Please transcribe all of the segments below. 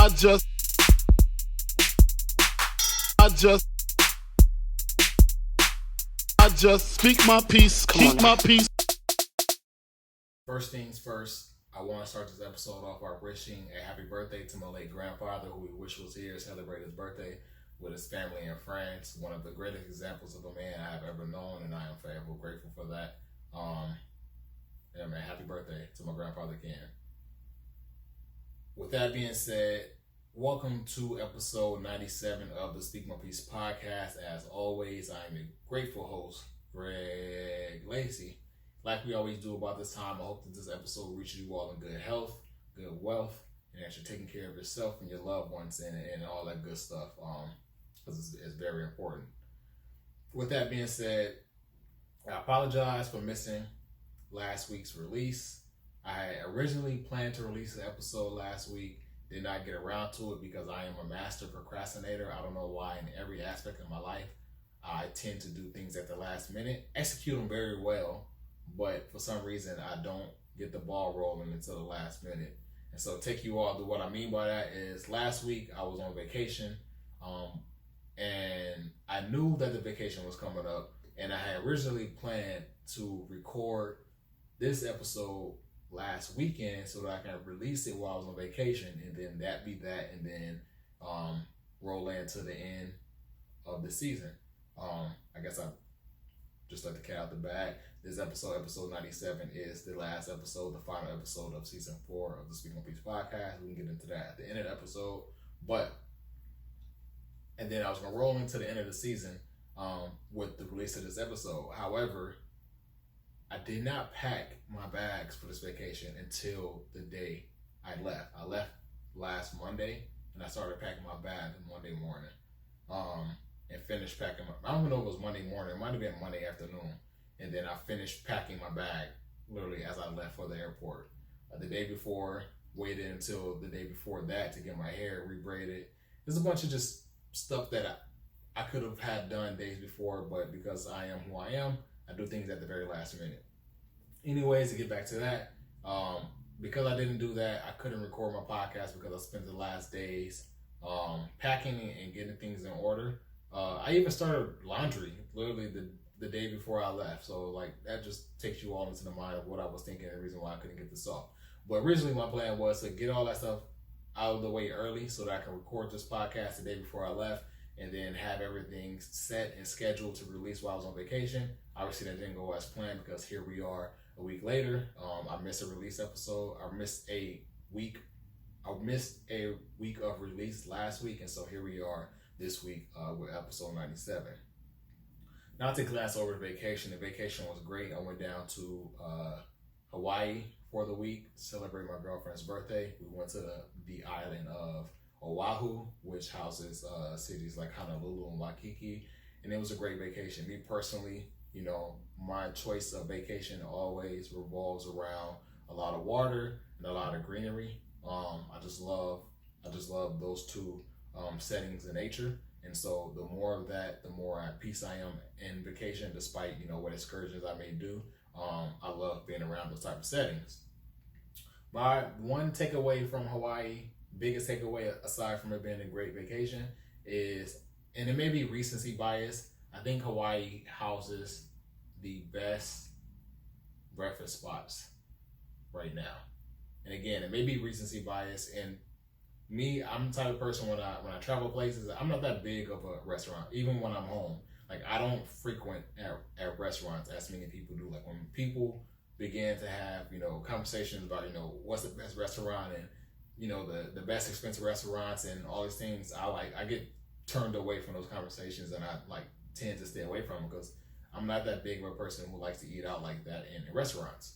I just, I just, I just speak my peace, keep my peace. First things first, I want to start this episode off by wishing a happy birthday to my late grandfather, who we wish was here to celebrate his birthday with his family and friends. One of the greatest examples of a man I have ever known, and I am forever grateful for that. Yeah, man, happy birthday to my grandfather Ken. With that being said, welcome to episode 97 of the Speak My Peace podcast. As always, I am a grateful host, Greg Lacey. Like we always do about this time, I hope that this episode reaches you all in good health, good wealth, and that you're taking care of yourself and your loved ones and all that good stuff, because it's very important. With that being said, I apologize for missing last week's release. I had originally planned to release an episode last week, did not get around to it because I am a master procrastinator. I don't know why in every aspect of my life, I tend to do things at the last minute, execute them very well, but for some reason I don't get the ball rolling until the last minute. And so take you all to what I mean by that is last week I was on vacation, and I knew that the vacation was coming up, and I had originally planned to record this episode last weekend so that I can release it while I was on vacation, and then that be that, and then roll into the end of the season. I guess I just let the cat out the bag. This episode 97, is the last episode, the final episode of season 4 of the Speak My Peace podcast. We can get into that at the end of the episode, and then I was gonna roll into the end of the season with the release of this episode. However, I did not pack my bags for this vacation until the day I left. I left last Monday, and I started packing my bag Monday morning, and finished packing I don't even know if it was Monday morning. It might have been Monday afternoon, and then I finished packing my bag literally as I left for the airport. The day before, waited until the day before that to get my hair rebraided. There's a bunch of just stuff that I could have had done days before, but because I am who I am, I do things at the very last minute. Anyways, to get back to that, because I didn't do that, I couldn't record my podcast because I spent the last days packing and getting things in order. I even started laundry literally the day before I left. So like that just takes you all into the mind of what I was thinking and the reason why I couldn't get this off. But originally my plan was to get all that stuff out of the way early so that I can record this podcast the day before I left, and then have everything set and scheduled to release while I was on vacation. Obviously that didn't go as planned because here we are a week later. I missed a release episode. I missed a week of release last week, and so here we are this week with episode 97. Not to glass over the vacation. The vacation was great. I went down to Hawaii for the week to celebrate my girlfriend's birthday. We went to the island of Oahu, which houses cities like Honolulu and Waikiki, and it was a great vacation. Me personally, my choice of vacation always revolves around a lot of water and a lot of greenery. I just love those two settings in nature, and so the more of that, the more at peace I am in vacation, despite what excursions I may do. I love being around those type of settings. My one takeaway from Hawaii, biggest takeaway aside from it being a great vacation, is, and it may be recency bias, I think Hawaii houses the best breakfast spots right now. And again, it may be recency bias, and me, I'm the type of person when I travel places, I'm not that big of a restaurant. Even when I'm home, like I don't frequent at restaurants as many people do. Like when people begin to have conversations about what's the best restaurant and the best expensive restaurants and all these things, I get turned away from those conversations, and I tend to stay away from them because I'm not that big of a person who likes to eat out like that in restaurants.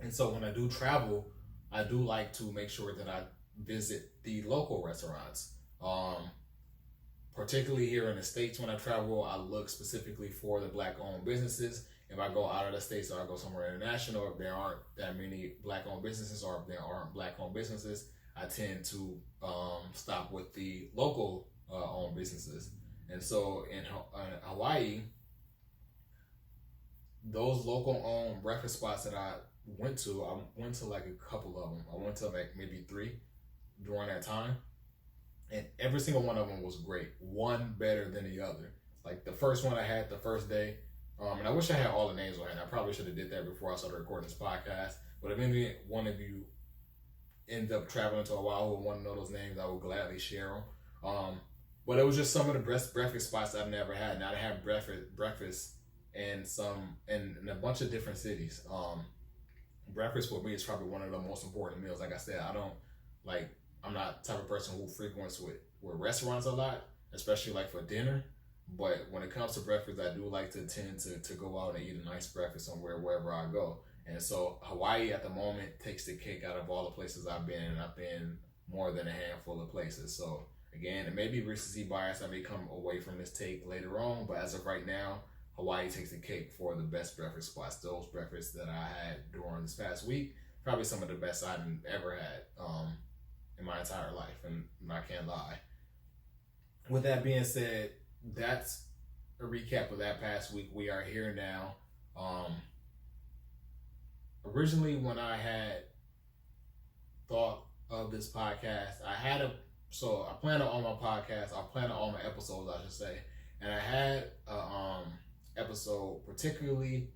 And so when I do travel, I do like to make sure that I visit the local restaurants. Particularly here in the States, when I travel, I look specifically for the Black-owned businesses. If I go out of the States or I go somewhere international, if there aren't that many Black-owned businesses or if there aren't Black-owned businesses, I tend to stop with the local owned businesses. And so in Hawaii, those local owned breakfast spots that I went to like a couple of them. I went to like maybe 3 during that time. and every single one of them was great. One better than the other. Like the first one I had the first day, and I wish I had all the names on hand. I probably should have did that before I started recording this podcast. But if any one of you end up traveling to Oahu and want to know those names, I will gladly share them. But it was just some of the best breakfast spots I've never had. Now I had breakfast in a bunch of different cities. Breakfast for me is probably one of the most important meals. Like I said, I'm not the type of person who frequents with restaurants a lot, especially like for dinner. But when it comes to breakfast, I do like to tend to go out and eat a nice breakfast somewhere wherever I go. And so Hawaii at the moment takes the cake out of all the places I've been, and I've been more than a handful of places. So again, it may be recency bias. I may come away from this take later on, but as of right now, Hawaii takes the cake for the best breakfast spots. Those breakfasts that I had during this past week, probably some of the best I've ever had in my entire life, and I can't lie. With that being said, that's a recap of that past week. We are here now. Originally, when I had thought of this podcast, I planned on all my podcasts. I planned on all my episodes, I should say, and I had a episode particularly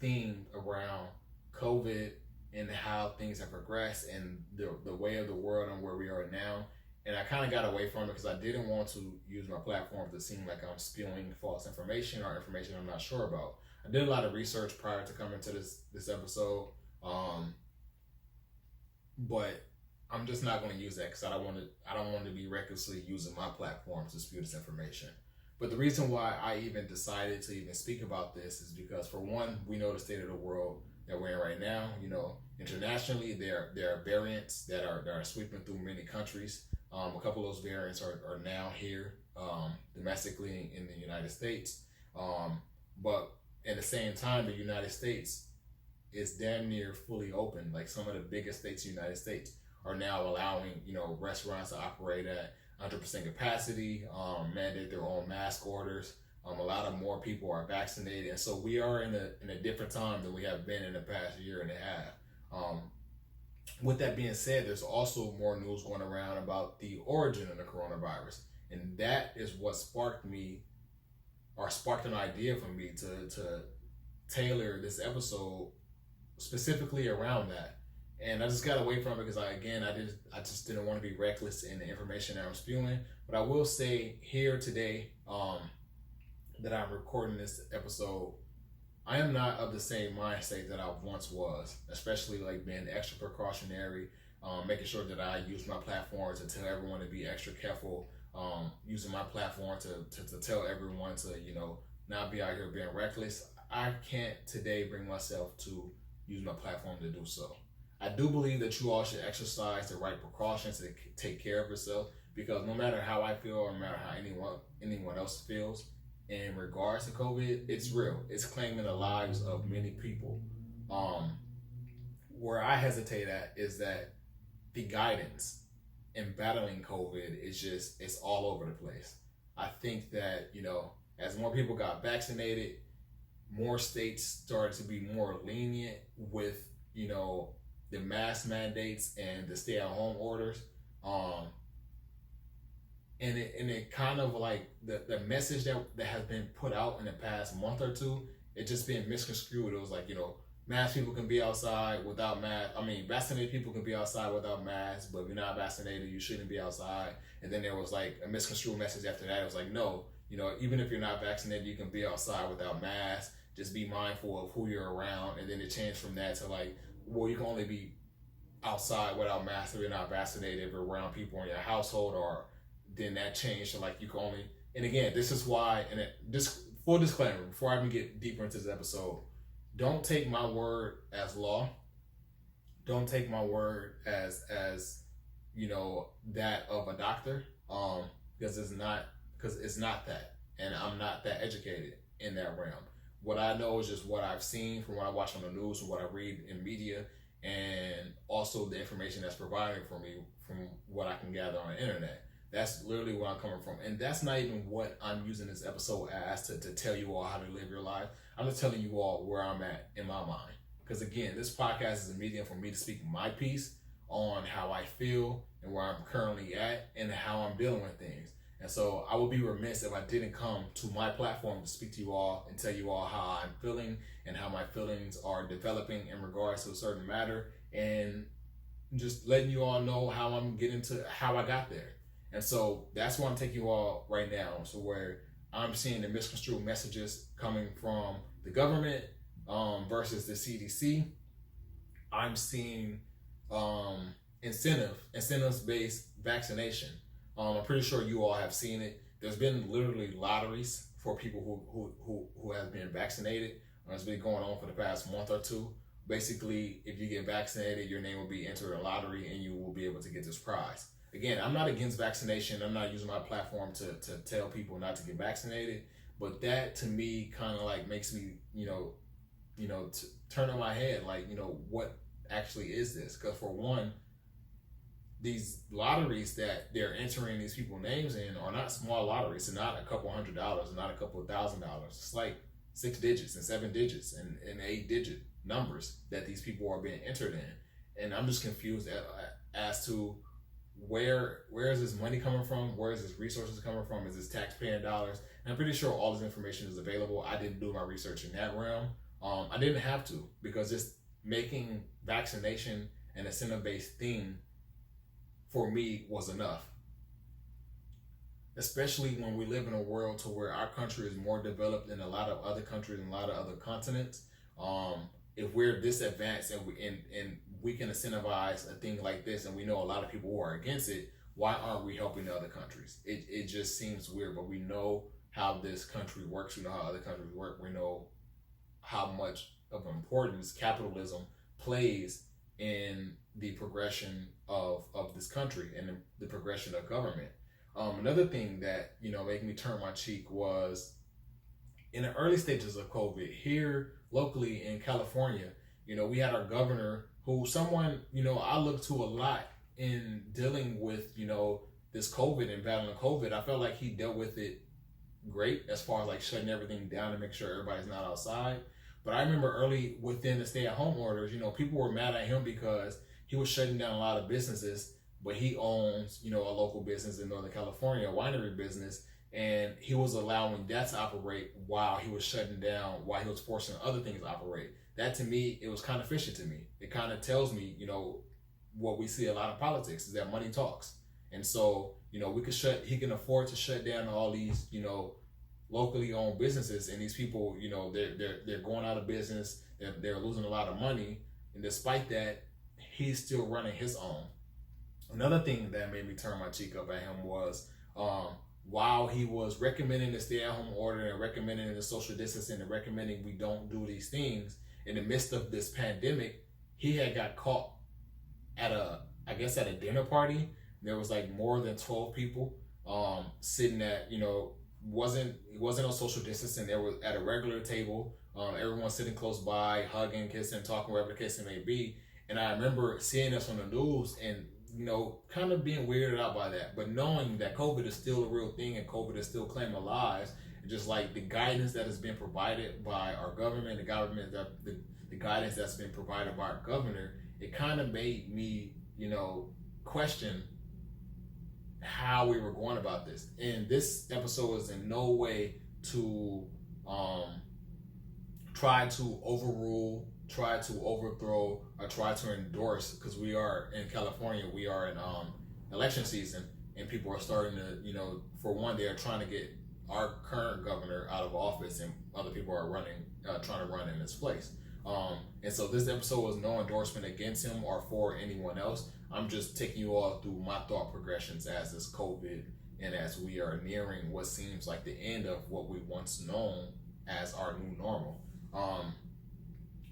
themed around COVID and how things have progressed and the way of the world and where we are now. And I kind of got away from it because I didn't want to use my platform to seem like I'm spewing false information or information I'm not sure about. I did a lot of research prior to coming to this episode, but I'm just not going to use that because I don't want to be recklessly using my platform to spew this information. But the reason why I even decided to even speak about this is because, for one, we know the state of the world that we're in right now. You know, internationally, there are variants that are sweeping through many countries. A couple of those variants are now here domestically in the United States. But at the same time, the United States is damn near fully open. Like some of the biggest states in the United States are now allowing, restaurants to operate at 100% capacity, mandate their own mask orders. A lot of more people are vaccinated. And so we are in a different time than we have been in the past year and a half. With that being said, there's also more news going around about the origin of the coronavirus. And that is what sparked an idea for me to tailor this episode specifically around that. And I just got away from it because I just didn't want to be reckless in the information that I'm spewing. But I will say here today that I'm recording this episode, I am not of the same mindset that I once was, especially like being extra precautionary, making sure that I use my platform to tell everyone to be extra careful, using my platform to tell everyone to, not be out here being reckless. I can't today bring myself to use my platform to do so. I do believe that you all should exercise the right precautions to take care of yourself, because no matter how I feel or no matter how anyone else feels in regards to COVID, it's real. It's claiming the lives of many people. Where I hesitate at is that the guidance in battling COVID it's all over the place. I think that, as more people got vaccinated, more states started to be more lenient with, the mask mandates and the stay-at-home orders. And it kind of like the message that has been put out in the past month or two, it just been misconstrued. It was like, masked people can be outside without masks. I mean, vaccinated people can be outside without masks, but if you're not vaccinated, you shouldn't be outside. And then there was like a misconstrued message after that. It was like, no, even if you're not vaccinated, you can be outside without masks. Just be mindful of who you're around. And then it changed from that to like, well, you can only be outside without masks if you're not vaccinated, if you're around people in your household, or then that changed to like you can only. And again, this is why, and just full disclaimer before I even get deeper into this episode, don't take my word as law. Don't take my word as that of a doctor, because it's not that, and I'm not that educated in that realm. What I know is just what I've seen from what I watch on the news, from what I read in media, and also the information that's provided for me from what I can gather on the internet. That's literally where I'm coming from. And that's not even what I'm using this episode as to tell you all how to live your life. I'm just telling you all where I'm at in my mind. Because again, this podcast is a medium for me to speak my piece on how I feel and where I'm currently at and how I'm dealing with things. And so I would be remiss if I didn't come to my platform to speak to you all and tell you all how I'm feeling and how my feelings are developing in regards to a certain matter, and just letting you all know how I'm getting to how I got there. And so that's where I'm taking you all right now. So where I'm seeing the misconstrued messages coming from the government versus the CDC. I'm seeing incentives-based vaccination. I'm pretty sure you all have seen it. There's been literally lotteries for people who have been vaccinated. It's been going on for the past month or two. Basically, if you get vaccinated, your name will be entered in a lottery and you will be able to get this prize. Again, I'm not against vaccination. I'm not using my platform to tell people not to get vaccinated. But that to me kind of like makes me, turn on my head, like, what actually is this? Because for one, these lotteries that they're entering these people's names in are not small lotteries. It's not a couple $100s, not a couple $1,000. It's like 6 digits and 7 digits and 8 digit numbers that these people are being entered in. And I'm just confused as to where is this money coming from? Where is this resources coming from? Is this taxpaying dollars? And I'm pretty sure all this information is available. I didn't do my research in that realm. I didn't have to, because just making vaccination an incentive-based thing for me was enough. Especially when we live in a world to where our country is more developed than a lot of other countries and a lot of other continents. If we're this advanced and we can incentivize a thing like this, and we know a lot of people who are against it, why aren't we helping the other countries? It just seems weird, but we know how this country works. We know how other countries work. We know how much of importance capitalism plays in the progression of this country and the progression of government. Another thing that, made me turn my cheek was in the early stages of COVID here locally in California. We had our governor who someone, I look to a lot in dealing with, this COVID and battling COVID. I felt like he dealt with it great as far as like shutting everything down to make sure everybody's not outside. But I remember early within the stay-at-home orders, people were mad at him because he was shutting down a lot of businesses, but he owns, a local business in Northern California, a winery business, and he was allowing that to operate while he was shutting down, while he was forcing other things to operate. That to me, it was kind of fishy to me. It kind of tells me, what we see a lot of politics is that money talks. And so, he can afford to shut down all these, locally owned businesses, and these people, they're going out of business, they're losing a lot of money, and despite that, he's still running his own. Another thing that made me turn my cheek up at him was while he was recommending the stay-at-home order and recommending the social distancing and recommending we don't do these things in the midst of this pandemic, he had got caught at a dinner party. There was like more than 12 people sitting at, wasn't on social distancing. They were at a regular table. Everyone sitting close by, hugging, kissing, talking, whatever the case it may be. And I remember seeing this on the news and, kind of being weirded out by that. But knowing that COVID is still a real thing and COVID is still claiming lives, and just like the guidance that has been provided by our government, the guidance that's been provided by our governor, it kind of made me, question how we were going about this. And this episode is in no way to try to overrule, try to overthrow, or try to endorse, because we are in California, we are in election season, and people are starting to, for one, they are trying to get our current governor out of office, and other people are trying to run in his place. And so this episode was no endorsement against him or for anyone else. I'm just taking you all through my thought progressions as this COVID and as we are nearing what seems like the end of what we once known as our new normal.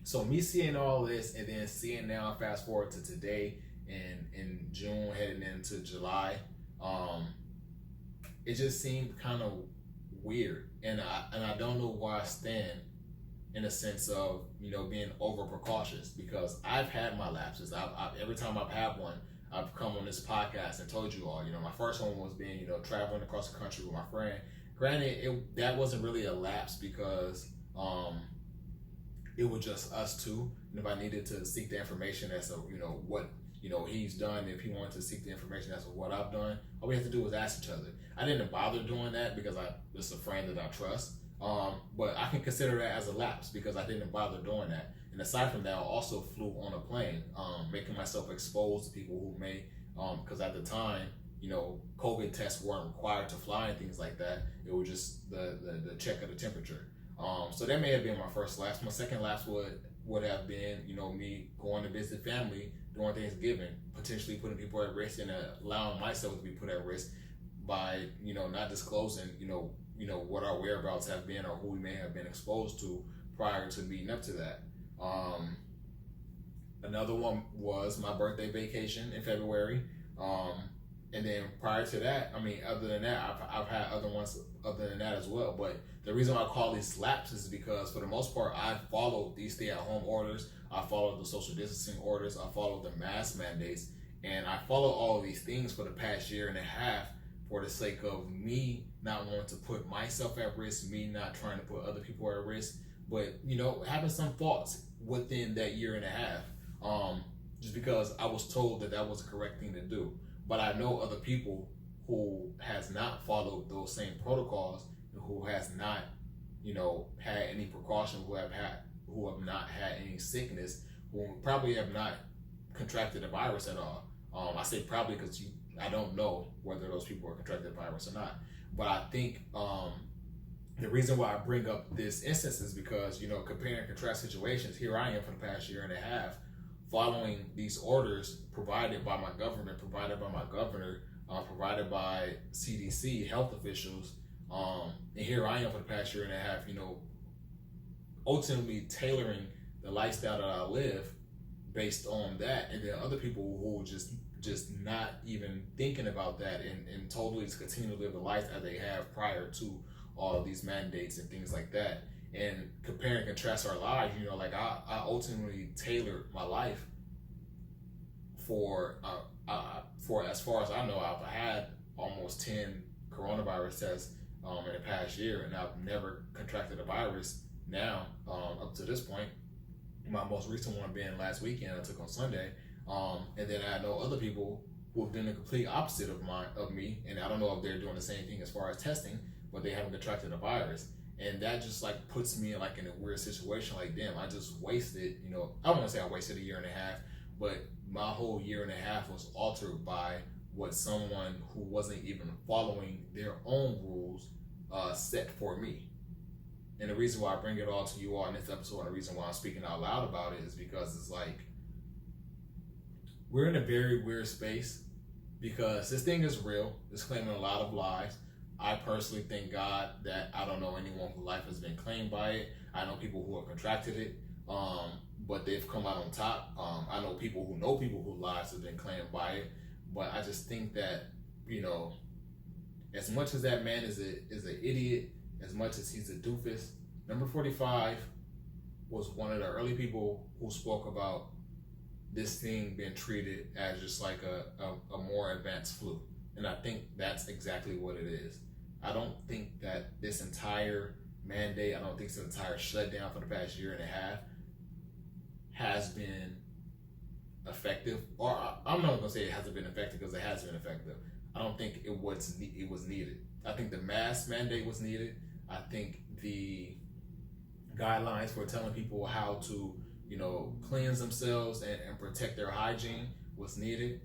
So me seeing all this and then seeing now, fast forward to today and in June heading into July, it just seemed kind of weird. And I don't know where I stand in a sense of, being over precautious, because I've had my lapses. Every time I've had one, I've come on this podcast and told you all, my first one was being, traveling across the country with my friend. Granted, that wasn't really a lapse because it was just us two. And if I needed to seek the information as to, what he's done. If he wanted to seek the information as to what I've done, all we have to do is ask each other. I didn't bother doing that because it's a friend that I trust. But I can consider that as a lapse because I didn't bother doing that. And aside from that, I also flew on a plane, making myself exposed to people who may, because at the time, COVID tests weren't required to fly and things like that. It was just the check of the temperature. So that may have been my first lapse. My second lapse would have been, me going to visit family during Thanksgiving, potentially putting people at risk and allowing myself to be put at risk by, not disclosing, what our whereabouts have been or who we may have been exposed to prior to leading up to that. Another one was my birthday vacation in February. And then prior to that, other than that, I've had other ones other than that as well. But the reason why I call these lapses is because for the most part, I've followed these stay-at-home orders. I followed the social distancing orders. I followed the mask mandates. And I followed all of these things for the past year and a half for the sake of me not wanting to put myself at risk, me not trying to put other people at risk, but, having some thoughts within that year and a half, just because I was told that was the correct thing to do. But I know other people who has not followed those same protocols, who has not, had any precaution, who have not had any sickness, who probably have not contracted the virus at all. I say probably because I don't know whether those people are contracted the virus or not. But I think the reason why I bring up this instance is because, compare and contrast situations. Here I am for the past year and a half, following these orders provided by my government, provided by my governor, provided by CDC, health officials. And here I am for the past year and a half, ultimately tailoring the lifestyle that I live based on that. And then other people who just not even thinking about that and totally just continue to live the life that they have prior to all of these mandates and things like that. And compare and contrast our lives, I ultimately tailored my life for as far as I know, I've had almost 10 coronavirus tests in the past year, and I've never contracted a virus now up to this point. My most recent one being last weekend, I took on Sunday, and then I know other people who have done the complete opposite of me, and I don't know if they're doing the same thing as far as testing, but they haven't contracted a virus. And that just puts me in a weird situation. Damn, I just wasted, I don't want to say I wasted a year and a half, but my whole year and a half was altered by what someone who wasn't even following their own rules set for me. And the reason why I bring it all to you all in this episode, and the reason why I'm speaking out loud about it is because it's we're in a very weird space because this thing is real. It's claiming a lot of lives. I personally thank God that I don't know anyone whose life has been claimed by it. I know people who have contracted it, but they've come out on top. I know people whose lives have been claimed by it. But I just think that, as much as that man is an idiot, as much as he's a doofus, number 45 was one of the early people who spoke about this thing being treated as just a more advanced flu. And I think that's exactly what it is. I don't think that this entire mandate, I don't think this entire shutdown for the past year and a half has been effective. Or I'm not going to say it hasn't been effective because it has been effective. I don't think it was needed. I think the mask mandate was needed. I think the guidelines for telling people how to, cleanse themselves and protect their hygiene was needed.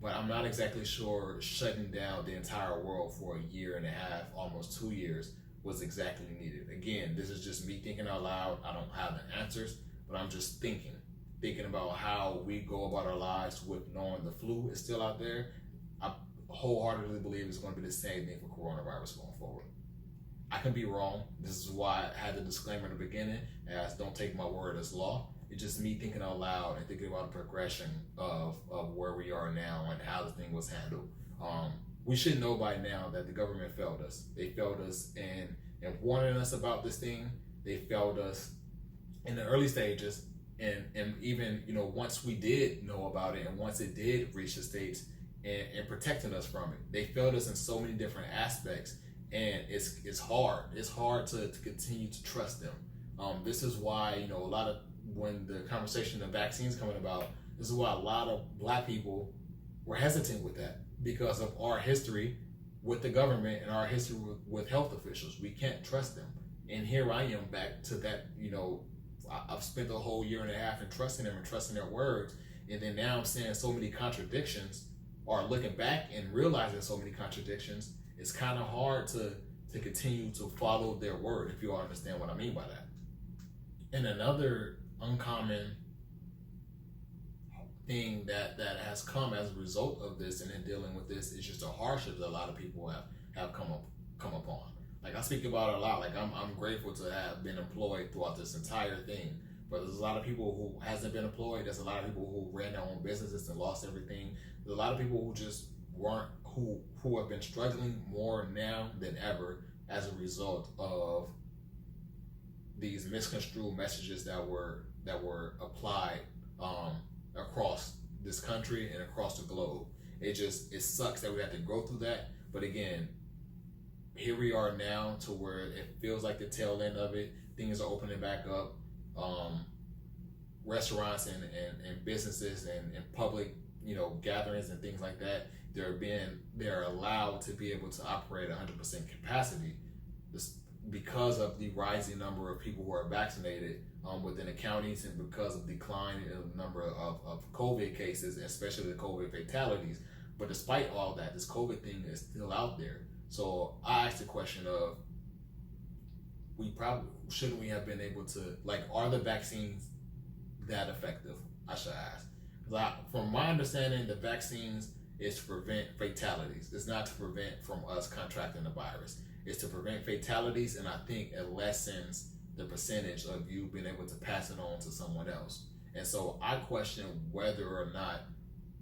But I'm not exactly sure shutting down the entire world for a year and a half, almost 2 years, was exactly needed. Again, this is just me thinking out loud. I don't have the answers, but I'm just thinking about how we go about our lives with knowing the flu is still out there. I wholeheartedly believe it's going to be the same thing for coronavirus going forward. I can be wrong. This is why I had the disclaimer in the beginning, as don't take my word as law. It's just me thinking out loud and thinking about the progression of where we are now and how the thing was handled. We should know by now that the government failed us. They failed us in warning us about this thing. They failed us in the early stages, and even once we did know about it and once it did reach the states and protecting us from it. They failed us in so many different aspects, and it's hard. It's hard to continue to trust them. This is why a lot of when the conversation of vaccines coming about, This is why a lot of black people were hesitant with that, because of our history with the government and our history with health officials. We can't trust them. And here I am back to that, I've spent a whole year and a half in trusting them and trusting their words. And then now I'm saying so many contradictions, or looking back and realizing so many contradictions. It's kind of hard to continue to follow their word, if you all understand what I mean by that. And another uncommon thing that has come as a result of this and in dealing with this is just the hardships that a lot of people have come upon. Like, I speak about it a lot. Like, I'm grateful to have been employed throughout this entire thing. But there's a lot of people who hasn't been employed. There's a lot of people who ran their own businesses and lost everything. There's a lot of people who just weren't, who have been struggling more now than ever as a result of these misconstrued messages that were applied across this country and across the globe. It sucks that we have to go through that. But again, here we are now to where it feels like the tail end of it. Things are opening back up. Restaurants and businesses and public, gatherings and things like that, they're allowed to be able to operate 100% capacity because of the rising number of people who are vaccinated within the counties, and because of decline in the number of COVID cases, especially the COVID fatalities. But despite all that, this COVID thing is still out there. So I asked the question of, shouldn't we have been able to, are the vaccines that effective? I should ask. From my understanding, the vaccines is to prevent fatalities. It's not to prevent from us contracting the virus. It's to prevent fatalities, and I think it lessens the percentage of you being able to pass it on to someone else. And so I question whether or not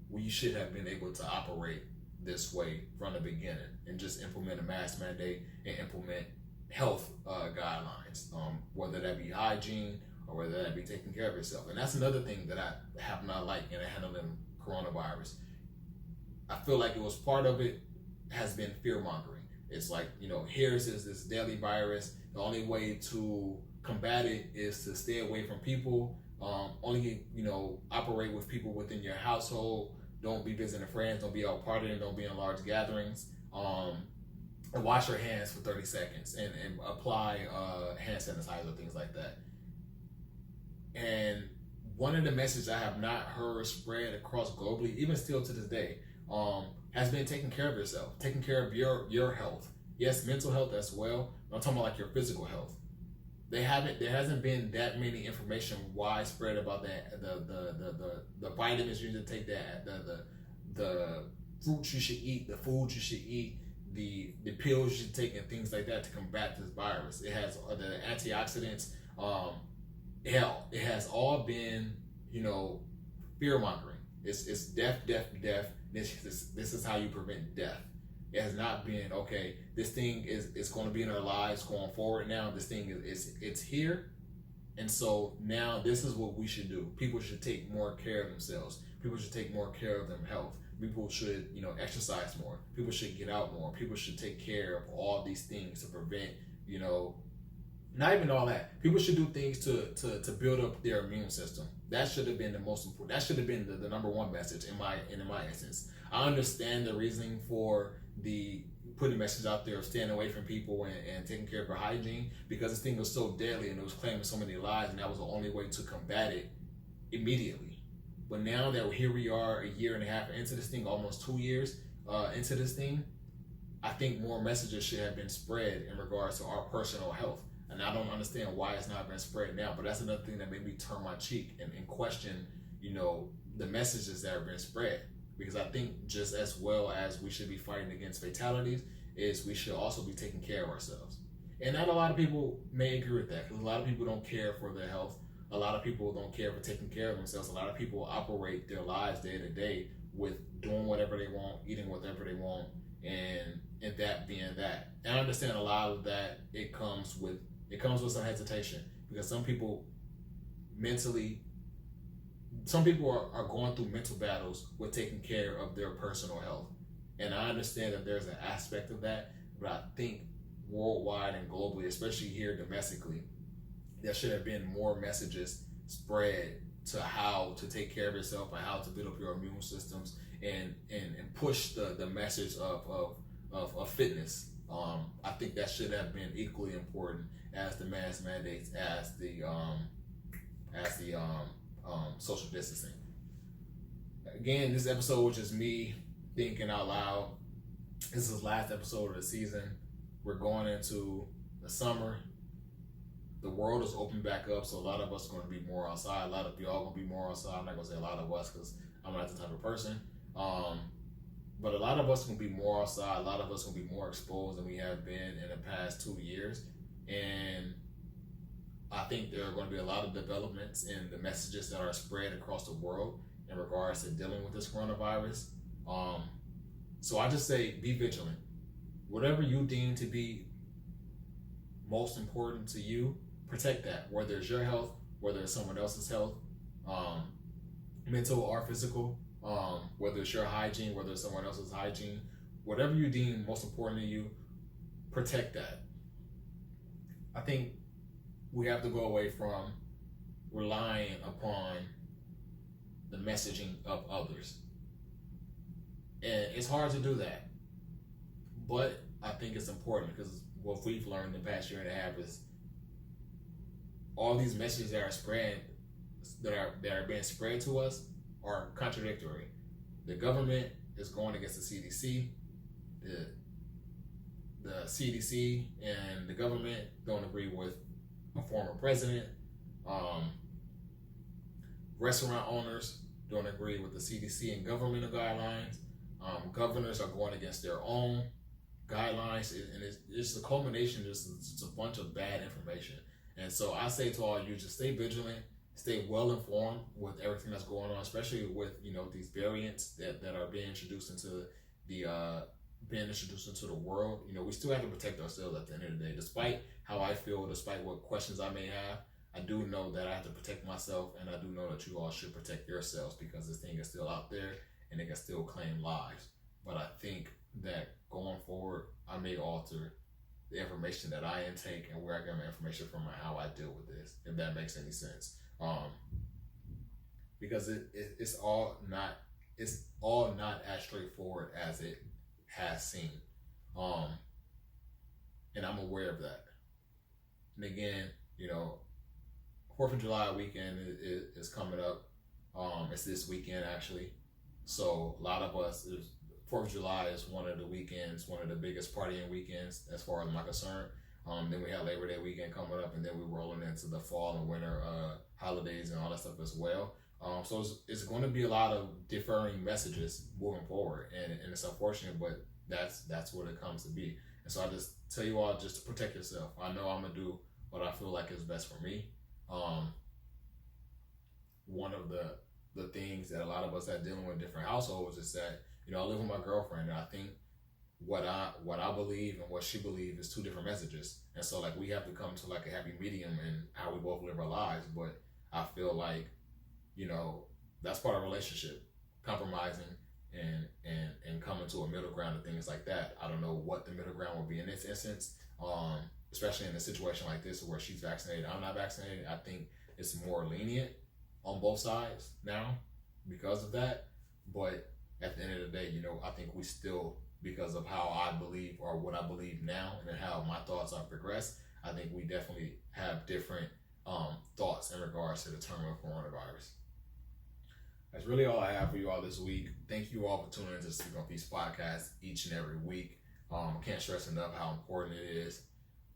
we should have been able to operate this way from the beginning and just implement a mask mandate and implement health guidelines, whether that be hygiene or whether that be taking care of yourself. And that's another thing that I have not liked in handling coronavirus. I feel like it was part of it has been fear mongering. It's like, here's this deadly virus. The only way to combat it is to stay away from people. Only, operate with people within your household. Don't be visiting friends. Don't be out partying. Don't be in large gatherings. And wash your hands for 30 seconds and apply hand sanitizer, things like that. And one of the messages I have not heard spread across globally, even still to this day, has been taking care of yourself, taking care of your health. Yes, mental health as well. I'm talking about your physical health. There hasn't been that many information widespread about that. The vitamins you should take, the fruits you should eat, the foods you should eat, the pills you should take, and things like that to combat this virus. It has the antioxidants. It has all been, fear mongering. It's death. This is how you prevent death. It has not been, okay, this thing is going to be in our lives going forward now. This thing it's here. And so now this is what we should do. People should take more care of themselves. People should take more care of their health. People should, exercise more. People should get out more. People should take care of all these things to prevent, not even all that. People should do things to build up their immune system. That should have been the most important. That should have been the number one message in my instance. I understand the reasoning for the putting a message out there of staying away from people and taking care of your hygiene, because this thing was so deadly and it was claiming so many lives, and that was the only way to combat it immediately. But now that here we are a year and a half into this thing, almost 2 years into this thing, I think more messages should have been spread in regards to our personal health. And I don't understand why it's not been spread now, but that's another thing that made me turn my cheek and question, the messages that are being spread. Because I think just as well as we should be fighting against fatalities, is we should also be taking care of ourselves. And not a lot of people may agree with that, because a lot of people don't care for their health. A lot of people don't care for taking care of themselves. A lot of people operate their lives day to day with doing whatever they want, eating whatever they want, and that being that. And I understand a lot of that it comes with some hesitation, because some people are going through mental battles with taking care of their personal health. And I understand that there's an aspect of that, but I think worldwide and globally, especially here domestically, there should have been more messages spread to how to take care of yourself and how to build up your immune systems and push the message of fitness. I think that should have been equally important as the mask mandates, as the social distancing. Again, this episode was just me thinking out loud. This is the last episode of the season. We're going into the summer. The world is open back up, so a lot of us are going to be more outside. A lot of y'all going to be more outside. I'm not going to say a lot of us because I'm not the type of person. But a lot of us are going to be more outside. A lot of us are going to be more exposed than we have been in the past 2 years. And I think there are going to be a lot of developments in the messages that are spread across the world in regards to dealing with this coronavirus. So I just say be vigilant. Whatever you deem to be most important to you, protect that. Whether it's your health, whether it's someone else's health, mental or physical, whether it's your hygiene, whether it's someone else's hygiene, whatever you deem most important to you, protect that. I think we have to go away from relying upon the messaging of others. And it's hard to do that. But I think it's important because what we've learned the past year and a half is all these messages that are spread, that are being spread to us are contradictory. The government is going against the CDC. The CDC and the government don't agree with a former president. Restaurant owners don't agree with the CDC and governmental guidelines. Governors are going against their own guidelines, and it's the culmination. It's a bunch of bad information. And so I say to all you, just stay vigilant, stay well informed with everything that's going on, especially with these variants that are being introduced into the world. We still have to protect ourselves at the end of the day. Despite how I feel, despite what questions I may have, I do know that I have to protect myself, and I do know that you all should protect yourselves because this thing is still out there and it can still claim lives. But I think that going forward, I may alter the information that I intake and where I get my information from and how I deal with this, if that makes any sense. Because it's all not as straightforward as it has seemed. And I'm aware of that. And again, 4th of July weekend is coming up. It's this weekend actually. So a lot of us, 4th of July is one of the weekends, one of the biggest partying weekends as far as I'm concerned. Then we have Labor Day weekend coming up, and then we're rolling into the fall and winter holidays and all that stuff as well. So it's going to be a lot of differing messages moving forward, and it's unfortunate, but that's what it comes to be. And so I just tell you all just to protect yourself. I know I'm gonna do what I feel like is best for me. One of the things that a lot of us are dealing with different households is that I live with my girlfriend, and I think what I believe and what she believes is two different messages, and so we have to come to a happy medium in how we both live our lives. But I feel like that's part of a relationship, compromising and coming to a middle ground and things like that. I don't know what the middle ground will be in this instance, especially in a situation like this where she's vaccinated, I'm not vaccinated. I think it's more lenient on both sides now because of that. But at the end of the day, I think we still, because of how I believe or what I believe now and how my thoughts are progressed, I think we definitely have different thoughts in regards to the term of coronavirus. That's really all I have for you all this week. Thank you all for tuning into the Speak on Peace podcast each and every week. I can't stress enough how important it is.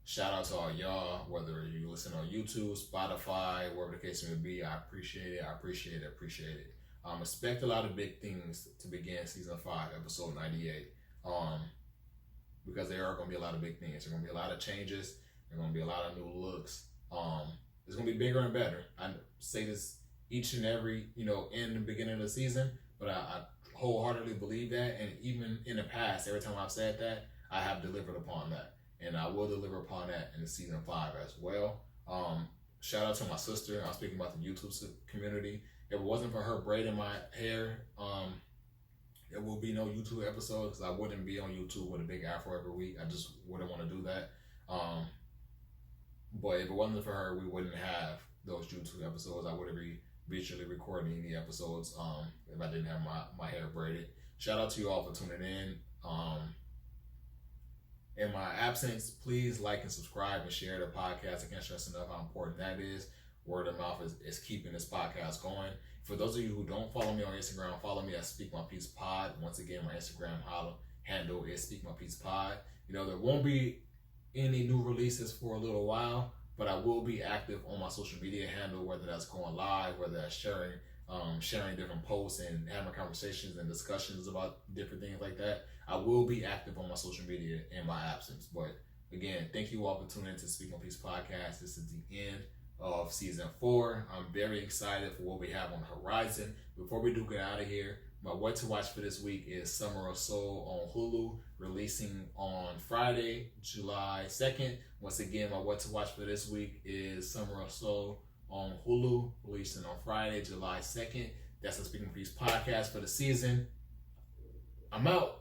Shout out to all y'all, whether you listen on YouTube, Spotify, wherever the case may be. I appreciate it. I appreciate it. Expect a lot of big things to begin season 5, episode 98. Because there are going to be a lot of big things. There are going to be a lot of changes. There are going to be a lot of new looks. It's going to be bigger and better. I say this each and every, in the beginning of the season, but I wholeheartedly believe that. And even in the past, every time I've said that, I have delivered upon that. And I will deliver upon that in the season 5 as well. Shout out to my sister. I was speaking about the YouTube community. If it wasn't for her braiding my hair, there will be no YouTube episode because I wouldn't be on YouTube with a big afro every week. I just wouldn't want to do that. But if it wasn't for her, we wouldn't have those YouTube episodes. I wouldn't be visually recording the episodes if I didn't have my hair braided. Shout out to you all for tuning in. In my absence, please like and subscribe and share the podcast. I can't stress enough how important that is. Word of mouth is keeping this podcast going. For those of you who don't follow me on Instagram, follow me at Speak My Peace Pod. Once again, my Instagram handle is Speak My Peace Pod. There won't be any new releases for a little while, but I will be active on my social media handle, whether that's going live, whether that's sharing different posts and having conversations and discussions about different things like that. I will be active on my social media in my absence. But again, thank you all for tuning in to Speak My Peace Podcast. This is the end of season 4. I'm very excited for what we have on the horizon. Before we do get out of here, my what to watch for this week is Summer of Soul on Hulu, releasing on Friday, July 2nd. Once again, my what to watch for this week is Summer of Soul on Hulu, releasing on Friday, July 2nd. That's the Speaking Peace Podcast for the season. I'm out.